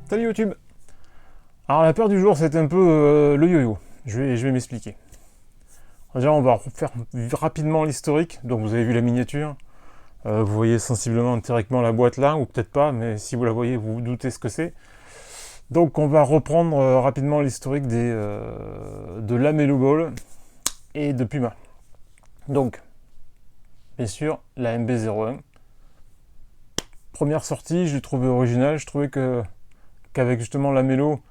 Salut YouTube. Alors la peur du jour c'est un peu le yo-yo. Je vais m'expliquer. Déjà on va faire rapidement l'historique. Donc vous avez vu la miniature. Vous voyez sensiblement théoriquement la boîte là, ou peut-être pas, mais si vous la voyez vous vous doutez ce que c'est. Donc on va reprendre rapidement l'historique de Lamelo Ball et de Puma. Donc, bien sûr, la MB-01. Première sortie, je l'ai trouvé original. Je trouvais qu'avec justement Lamelo,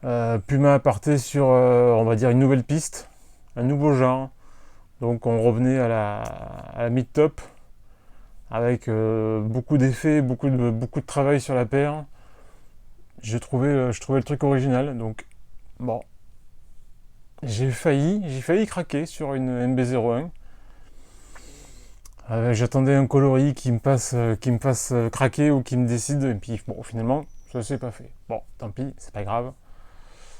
Puma partait sur, on va dire, une nouvelle piste, un nouveau genre. Donc on revenait à la mid-top avec beaucoup d'effets, beaucoup de travail sur la paire. Je trouvais le truc original. Donc bon, j'ai failli craquer sur une MB-01. J'attendais un coloris qui me fasse craquer ou qui me décide. Et puis bon, finalement, ça s'est pas fait. Bon, tant pis, c'est pas grave.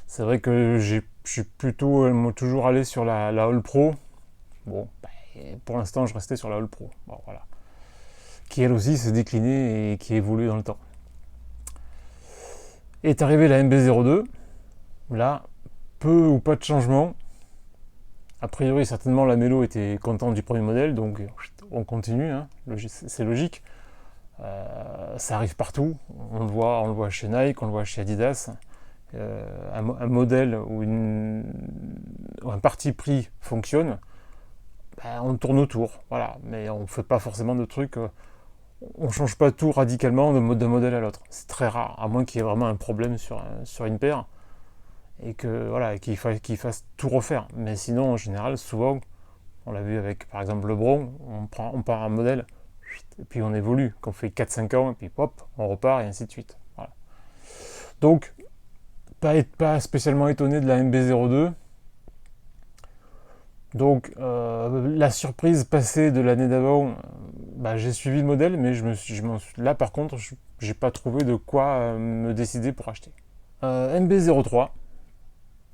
C'est vrai que je suis plutôt toujours allé sur la All Pro. Bon, bah, pour l'instant, je restais sur la All Pro. Bon, voilà. Qui elle aussi s'est déclinée et qui évolue dans le temps. Est arrivée la MB-02. Là, peu ou pas de changement. A priori, certainement, la Mélo était contente du premier modèle, donc on continue, hein. C'est logique. Ça arrive partout. On le voit chez Nike, on le voit chez Adidas. Un modèle ou un parti pris fonctionne, ben, on tourne autour, voilà. Mais on ne fait pas forcément de trucs, on ne change pas tout radicalement d'un modèle à l'autre. C'est très rare, à moins qu'il y ait vraiment un problème sur une paire et qu'il fasse tout refaire. Mais sinon, en général, souvent, on l'a vu avec par exemple Lebron, on part un modèle et puis on évolue, qu'on fait 4-5 ans et puis hop, on repart et ainsi de suite. Voilà. Donc, pas spécialement étonné de la MB-02. Donc la surprise passée de l'année d'avant, bah, j'ai suivi le modèle, mais là par contre, j'ai pas trouvé de quoi me décider pour acheter. MB-03.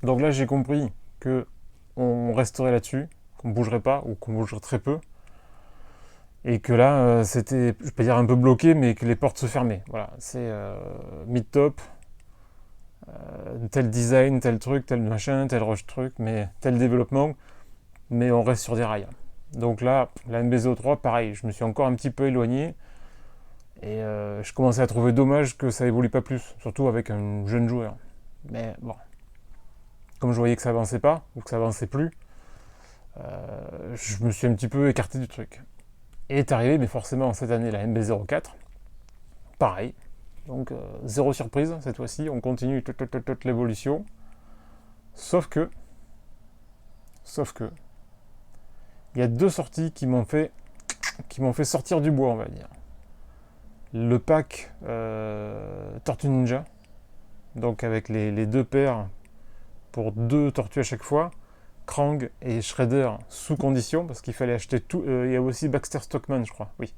Donc là j'ai compris que on resterait là-dessus, qu'on bougerait pas ou qu'on bougerait très peu, et que là c'était, je vais pas dire un peu bloqué, mais que les portes se fermaient. Voilà, c'est mid-top. Tel design, tel truc, tel machin, tel rush truc, mais tel développement, mais on reste sur des rails. Donc là, la MB-03, pareil, je me suis encore un petit peu éloigné et je commençais à trouver dommage que ça évolue pas plus, surtout avec un jeune joueur. Mais bon, comme je voyais que ça avançait pas, ou que ça avançait plus, je me suis un petit peu écarté du truc. Et est arrivé, mais forcément cette année, la MB-04, pareil. Donc zéro surprise cette fois-ci, on continue toute l'évolution. Sauf que, il y a deux sorties qui m'ont fait sortir du bois, on va dire. Le pack Tortue Ninja, donc avec les deux paires pour deux tortues à chaque fois, Krang et Shredder sous condition, parce qu'il fallait acheter tout. Il y a aussi Baxter Stockman, je crois, oui.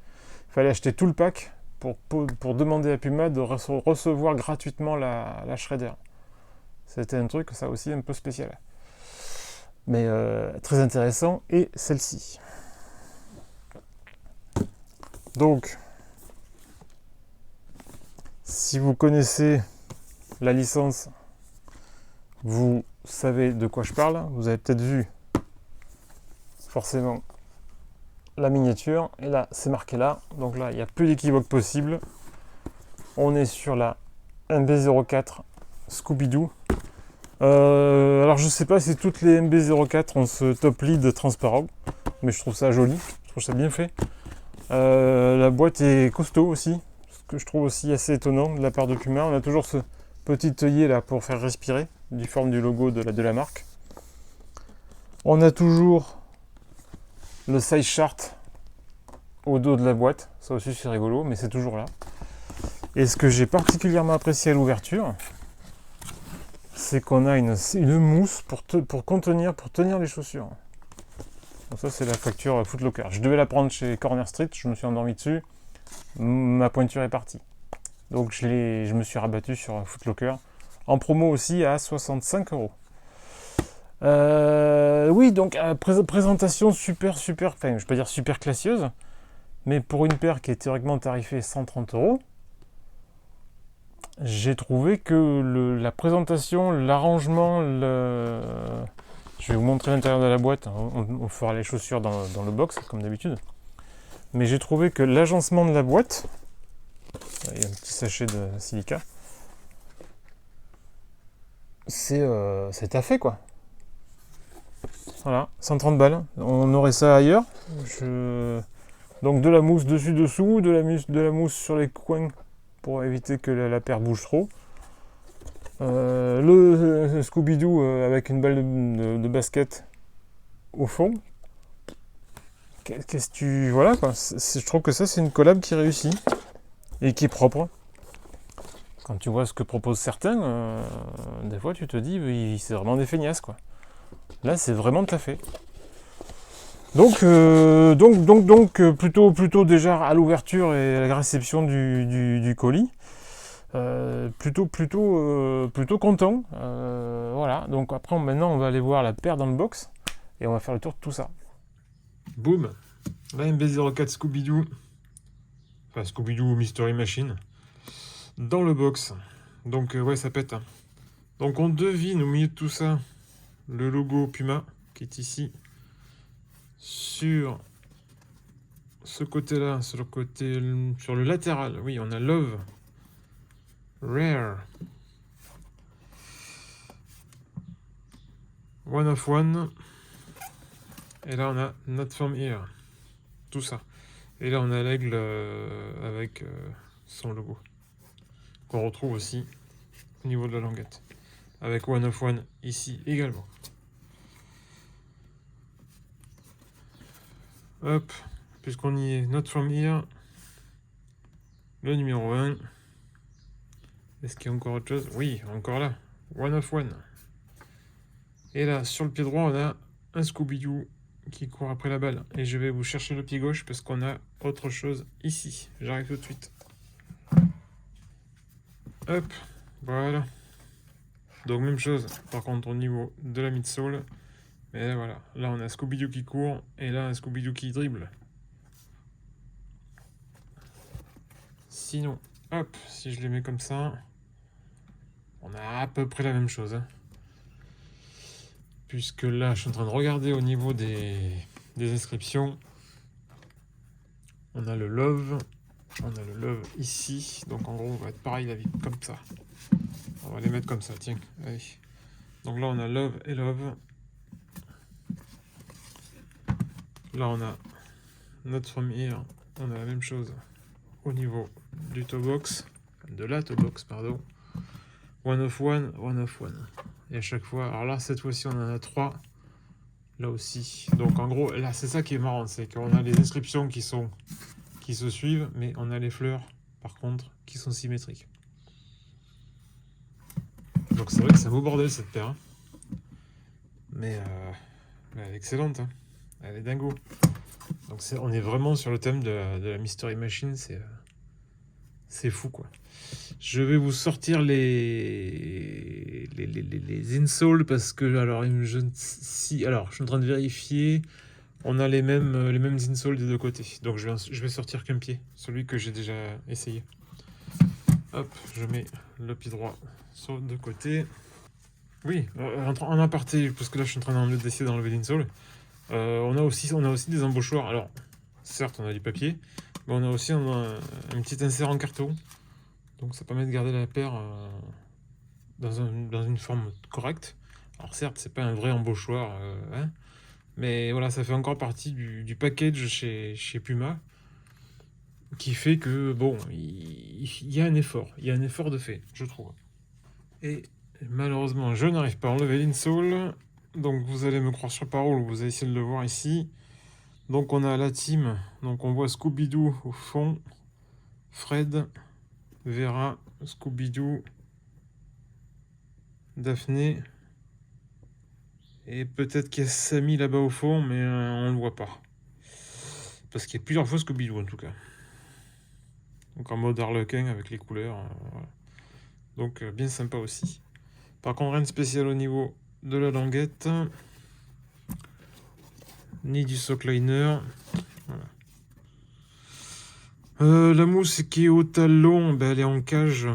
Il fallait acheter tout le pack pour demander à Puma de recevoir gratuitement la Shredder. C'était un truc, ça aussi, un peu spécial. Mais très intéressant, et celle-ci. Donc, si vous connaissez la licence, vous savez de quoi je parle. Vous avez peut-être vu forcément la miniature, et là c'est marqué là, donc là il n'y a plus d'équivoque possible. On est sur la MB-04 Scooby-Doo. Alors je sais pas si toutes les MB-04 ont ce top lead transparent, mais je trouve ça joli, je trouve ça bien fait. La boîte est costaud aussi, ce que je trouve aussi assez étonnant de la part de Puma. On a toujours ce petit œillet là pour faire respirer, du forme du logo de la marque. On a toujours le size chart au dos de la boîte, ça aussi c'est rigolo, mais c'est toujours là. Et ce que j'ai particulièrement apprécié à l'ouverture, c'est qu'on a une mousse pour tenir les chaussures. Donc ça c'est la facture Foot Locker. Je devais la prendre chez Corner Street, je me suis endormi dessus, ma pointure est partie. Donc je me suis rabattu sur Foot Locker, en promo aussi à 65 €. Oui, donc présentation super, enfin je ne vais pas dire super classieuse, mais pour une paire qui est théoriquement tarifée 130 €, j'ai trouvé que la présentation, l'arrangement, je vais vous montrer l'intérieur de la boîte, on fera les chaussures dans le box comme d'habitude. Mais j'ai trouvé que l'agencement de la boîte, il y a un petit sachet de silica, c'est taffé quoi. Voilà, 130 balles. On aurait ça ailleurs. Donc de la mousse dessus-dessous, de la mousse sur les coins pour éviter que la paire bouge trop. Le Scooby-Doo avec une balle de basket au fond. Qu'est-ce que tu... Voilà quoi. Je trouve que ça c'est une collab qui réussit et qui est propre. Quand tu vois ce que proposent certains, des fois tu te dis c'est vraiment des feignasses quoi. Là c'est vraiment taffé. Donc plutôt déjà à l'ouverture et à la réception du colis. Plutôt content. Voilà. Donc après maintenant on va aller voir la paire dans le box et on va faire le tour de tout ça. Boum. La MB04 Scooby-Doo. Enfin Scooby-Doo Mystery Machine. Dans le box. Donc ouais ça pète. Donc on devine au milieu de tout ça le logo Puma qui est ici. Sur ce côté-là, sur le latéral, oui, on a Love, Rare, One of One, et là on a Not From Here, tout ça. Et là on a l'aigle avec son logo, qu'on retrouve aussi au niveau de la languette, avec One of One ici également. Hop, puisqu'on y est, Not From Here, le numéro 1. Est-ce qu'il y a encore autre chose? Oui, encore là, One of One. Et là, sur le pied droit, on a un Scooby-Doo qui court après la balle. Et je vais vous chercher le pied gauche parce qu'on a autre chose ici. J'arrive tout de suite. Hop, voilà. Donc même chose, par contre au niveau de la midsole. Mais là, voilà, là on a Scooby-Doo qui court et là un Scooby-Doo qui dribble. Sinon, hop, si je les mets comme ça, on a à peu près la même chose. Puisque là, je suis en train de regarder au niveau des inscriptions. On a le Love. On a le Love ici. Donc en gros, on va être pareil la vie, comme ça. On va les mettre comme ça, tiens. Allez. Donc là, on a Love et Love. Là, on a Not From Here. On a la même chose au niveau du toe box. De la toe box, pardon. One of One, One of One. Et à chaque fois, alors là, cette fois-ci, on en a 3. Là aussi. Donc en gros, là, c'est ça qui est marrant. C'est qu'on a les inscriptions qui se suivent, mais on a les fleurs, par contre, qui sont symétriques. Donc c'est vrai que c'est un beau bordel, cette paire. Hein. Mais elle est excellente. Hein. Elle est dingo. Donc on est vraiment sur le thème de la Mystery Machine. C'est fou, quoi. Je vais vous sortir les insoles parce que alors je suis en train de vérifier. On a les mêmes insoles des deux côtés. Donc je vais sortir qu'un pied, celui que j'ai déjà essayé. Hop, je mets le pied droit sur deux côtés. Oui, en aparté, parce que là je suis en train d'essayer d'enlever l'insole. On a aussi des embauchoirs. Alors, certes, on a du papier, mais on a aussi un petit insert en carton. Donc ça permet de garder la paire dans une forme correcte. Alors certes, c'est pas un vrai embauchoir, hein, mais voilà, ça fait encore partie du package chez Puma, qui fait que, bon, il y a un effort. Il y a un effort de fait, je trouve. Et malheureusement, je n'arrive pas à enlever l'insole. Donc vous allez me croire sur parole, vous allez essayer de le voir ici. Donc on a la team, donc on voit Scooby-Doo au fond, Fred, Vera, Scooby-Doo, Daphné, et peut-être qu'il y a Sammy là-bas au fond, mais on le voit pas. Parce qu'il y a plusieurs fois Scooby-Doo en tout cas. Donc en mode Harlequin avec les couleurs. Voilà. Donc bien sympa aussi. Par contre, rien de spécial au niveau de la languette. Ni du sockliner. Voilà. La mousse qui est au talon, elle est en cage.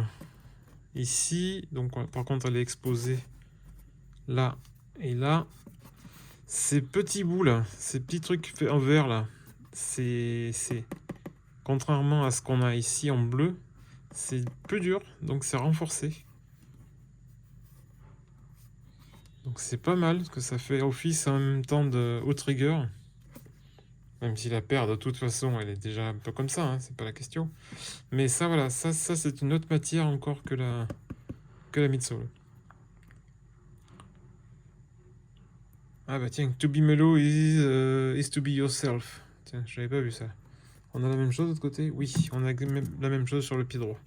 ici. Donc par contre, elle est exposée là et là. Ces petits bouts là, ces petits trucs faits en vert là, c'est contrairement à ce qu'on a ici en bleu, c'est plus dur, donc c'est renforcé. Donc c'est pas mal, parce que ça fait office en même temps de outrigger. Même si la paire, de toute façon, elle est déjà un peu comme ça, hein, c'est pas la question. Mais ça, voilà, ça c'est une autre matière encore que la midsole. Ah bah tiens, to be mellow is to be yourself. Tiens, j'avais pas vu ça. On a la même chose de l'autre côté? Oui, on a la même chose sur le pied droit.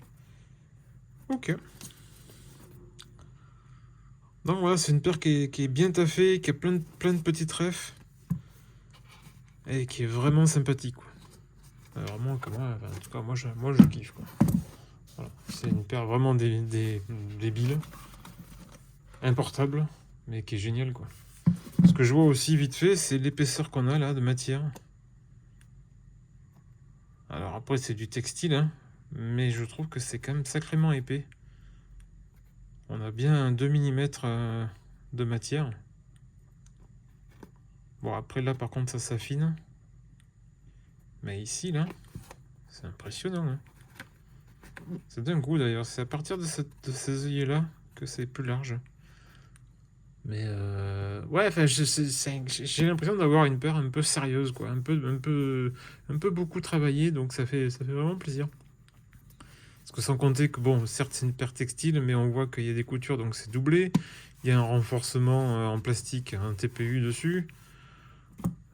Ok. Donc voilà, c'est une paire qui est bien taffée, qui a plein de petites refs. Et qui est vraiment sympathique, quoi. Alors moi, en tout cas, moi je kiffe, quoi. Voilà. C'est une paire vraiment débile, importable, mais qui est géniale, quoi. Ce que je vois aussi vite fait, c'est l'épaisseur qu'on a là de matière. Alors après, c'est du textile, hein, mais je trouve que c'est quand même sacrément épais. On a bien un 2 mm de matière. Bon, après là, par contre, ça s'affine. Mais ici, là, c'est impressionnant, hein. C'est d'un coup, d'ailleurs. C'est à partir de ces œillets-là que c'est plus large. Mais ouais, enfin, j'ai l'impression d'avoir une paire un peu sérieuse, quoi. Un peu beaucoup travaillée, donc ça fait vraiment plaisir. Parce que sans compter que, bon, certes, c'est une paire textile, mais on voit qu'il y a des coutures, donc c'est doublé. Il y a un renforcement en plastique, un TPU dessus.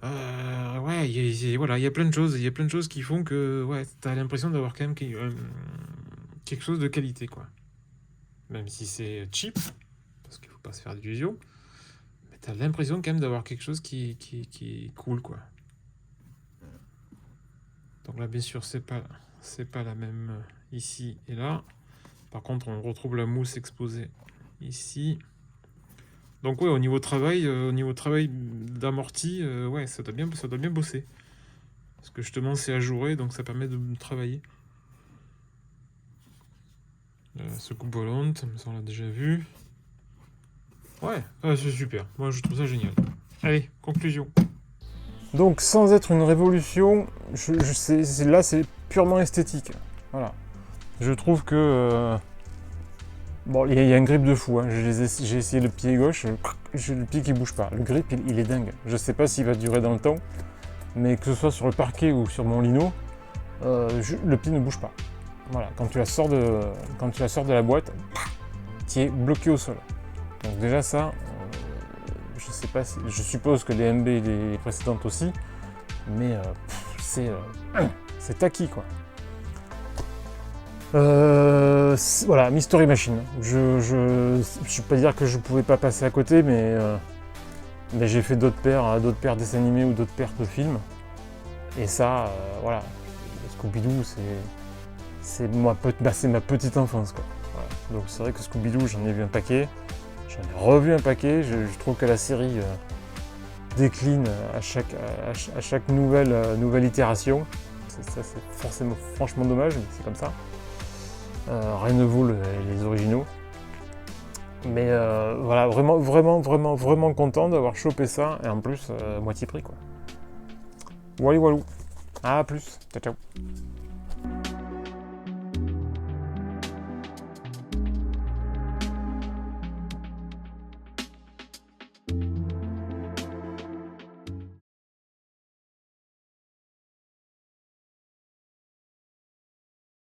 Ouais, voilà, il y a plein de choses. Il y a plein de choses qui font que, ouais, t'as l'impression d'avoir quand même quelque chose de qualité, quoi. Même si c'est cheap, parce qu'il faut pas se faire d'illusions. Mais t'as l'impression quand même d'avoir quelque chose qui est cool, quoi. Donc là, bien sûr, c'est pas la même ici et là. Par contre, on retrouve la mousse exposée ici. Donc ouais, au niveau travail d'amorti, ouais, ça doit bien bosser. Parce que justement, c'est ajouré, donc ça permet de travailler. Secoupe volante, ça on l'a déjà vu. Ouais, c'est super. Moi, je trouve ça génial. Allez, conclusion. Donc, sans être une révolution, là, c'est purement esthétique. Voilà. Je trouve que... bon, il y a un grip de fou. Hein. J'ai essayé le pied gauche, j'ai le pied qui bouge pas. Le grip, il est dingue. Je sais pas s'il va durer dans le temps, mais que ce soit sur le parquet ou sur mon lino, le pied ne bouge pas. Voilà, quand tu la sors de la boîte, tu es bloqué au sol. Donc déjà ça, je sais pas, je suppose que les MB et les précédentes aussi, mais c'est tacky, quoi. Voilà, Mystery Machine. Je peux pas dire que je pouvais pas passer à côté, mais j'ai fait d'autres paires dessins animés ou d'autres paires de films. Et ça, voilà, Scooby-Doo, c'est ma petite enfance, quoi. Voilà. Donc c'est vrai que Scooby-Doo, j'en ai vu un paquet, j'en ai revu un paquet. Je trouve que la série décline à chaque nouvelle itération. Ça, c'est forcément franchement dommage, mais c'est comme ça. Rien ne vaut les originaux. Mais voilà, vraiment content d'avoir chopé ça, et en plus, moitié prix, quoi. Walou. À plus. Ciao.